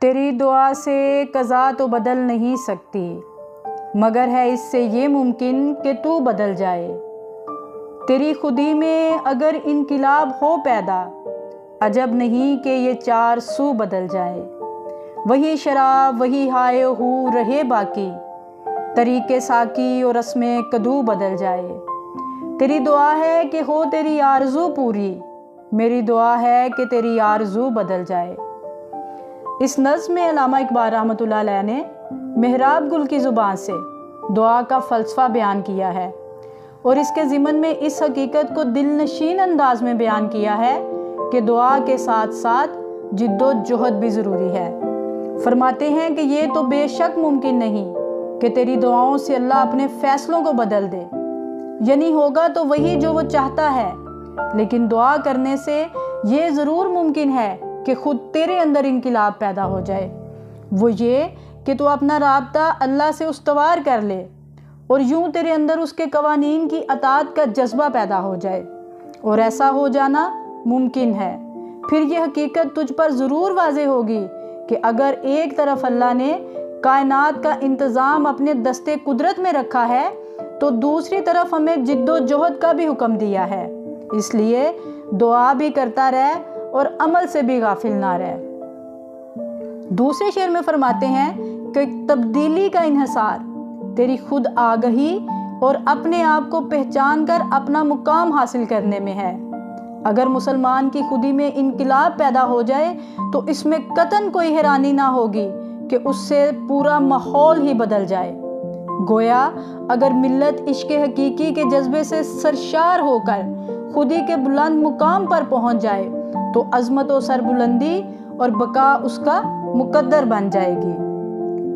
तेरी दुआ से क़ज़ा तो बदल नहीं सकती, मगर है इससे ये मुमकिन कि तू बदल जाए। तेरी खुदी में अगर इनकिलाब हो पैदा, अजब नहीं कि ये चार सू बदल जाए। वही शराब वही हाय हू रहे बाकी, तरीके साकी और रस्में कदू बदल जाए। तेरी दुआ है कि हो तेरी आरज़ू पूरी, मेरी दुआ है कि तेरी आरज़ू बदल जाए। इस नज़्म में अल्लामा इकबाल रहमतुल्लाह अलैह ने मेहराब गुल की ज़ुबान से दुआ का फ़लसफ़ा बयान किया है और इसके ज़िमन में इस हकीकत को दिलनशीन अंदाज में बयान किया है कि दुआ के साथ साथ जिद्दोजहद भी ज़रूरी है। फरमाते हैं कि ये तो बेशक मुमकिन नहीं कि तेरी दुआओं से अल्लाह अपने फ़ैसलों को बदल दे, यानी होगा तो वही जो वो चाहता है, लेकिन दुआ करने से ये ज़रूर मुमकिन है कि ख़ुद तेरे अंदर इनकिलाब पैदा हो जाए। वो ये कि तू अपना राब्ता अल्लाह से उस्तवार कर ले और यूं तेरे अंदर उसके कवानीन की अताअत का जज्बा पैदा हो जाए, और ऐसा हो जाना मुमकिन है। फिर ये हकीकत तुझ पर ज़रूर वाज़े होगी कि अगर एक तरफ अल्लाह ने कायनात का इंतज़ाम अपने दस्ते कुदरत में रखा है, तो दूसरी तरफ हमें जिद्दोजहद का भी हुक्म दिया है। इसलिए दुआ भी करता रह और अमल से भी गाफिल ना रह। दूसरे शेर में फरमाते हैं कि तब्दीली का इन्हिसार तेरी खुद आगही और अपने आप को पहचान कर अपना मुकाम हासिल करने में है। अगर मुसलमान की खुदी में इनकिलाब पैदा हो जाए तो इसमें कतन कोई हैरानी ना होगी कि उससे पूरा माहौल ही बदल जाए। गोया अगर मिल्लत इश्क़ हकीकी के जज्बे से सरशार होकर खुदी के बुलंद मुकाम पर पहुंच जाए तो अज़मत व सरबुलंदी और बका उसका मुकद्दर बन जाएगी।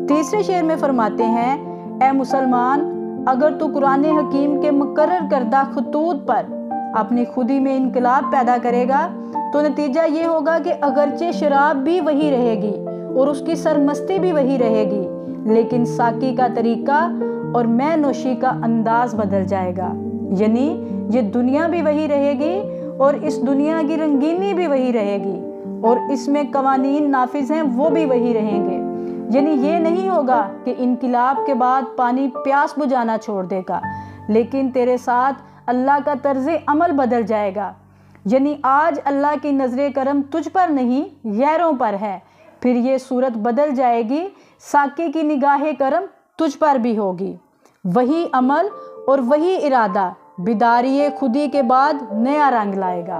तीसरे शेर में फरमाते हैं, ए मुसलमान, अगर तू कुरान हकीम के मुकर्रर करदा खतूत पर अपनी खुदी में इनकलाब पैदा करेगा तो नतीजा ये होगा कि अगरचे शराब भी वही रहेगी और उसकी सरमस्ती भी वही रहेगी, लेकिन साकी का तरीका और मैं नोशी का अंदाज बदल जाएगा। यानी ये दुनिया भी वही रहेगी और इस दुनिया की रंगीनी भी वही रहेगी और इसमें कवानीन नाफिज हैं वो भी वही रहेंगे। यानी ये नहीं होगा कि इनकिलाब के बाद पानी प्यास बुझाना छोड़ देगा, लेकिन तेरे साथ अल्लाह का तर्ज़ अमल बदल जाएगा। यानी आज अल्लाह की नज़र करम तुझ पर नहीं गैरों पर है, फिर ये सूरत बदल जाएगी, साकी की निगाह करम तुझ पर भी होगी। वही अमल और वही इरादा बिदारिये खुदी के बाद नया रंग लाएगा।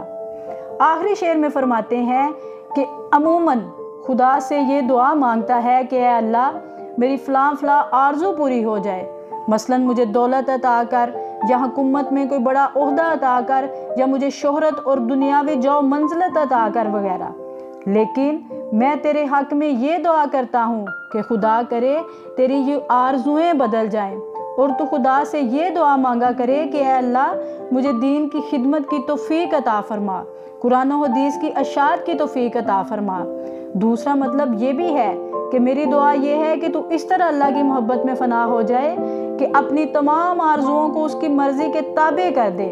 आखिरी शेर में फरमाते हैं कि अमूमन खुदा से ये दुआ मांगता है कि ऐ अल्लाह, मेरी फ़लाँ आरज़ू पूरी हो जाए। मसलन मुझे दौलत अता कर, या हुकूमत में कोई बड़ा ओहदा अता कर, या मुझे शोहरत और दुनियावी जो मंजिलत अता कर वगैरह। लेकिन मैं तेरे हक़ में ये दुआ करता हूँ कि खुदा करे तेरी ये आरज़ुएँ बदल जाएं और तू खुदा से ये दुआ मांगा करे कि ऐ अल्लाह, मुझे दीन की खिदमत की तौफीक अता फरमा, कुरान और हदीस की अशात की तौफीक अता फरमा। दूसरा मतलब ये भी है कि मेरी दुआ ये है कि तू इस तरह अल्लाह की मोहब्बत में फ़ना हो जाए कि अपनी तमाम आरज़ुओं को उसकी मर्ज़ी के ताबे कर दे।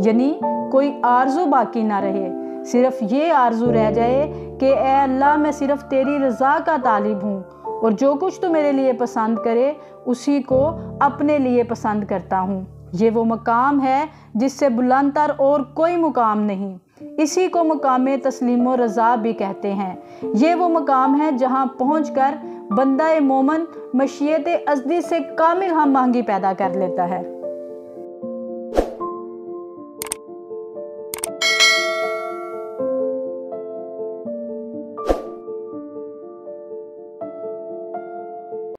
यानी कोई आरज़ू बाकी ना रहे, सिर्फ़ ये आरज़ू रह जाए कि ऐ अल्लाह, मैं सिर्फ़ तेरी रज़ा का तालिब हूँ और जो कुछ तू मेरे लिए पसंद करे उसी को अपने लिए पसंद करता हूँ। ये वो मकाम है जिससे बुलंदतर और कोई मुकाम नहीं। इसी को मकाम तस्लीम व रज़ा भी कहते हैं। ये वो मकाम है जहाँ पहुँचकर बंदा मोमन मशीयत अज़दी से कामिल हम आहंगी पैदा कर लेता है।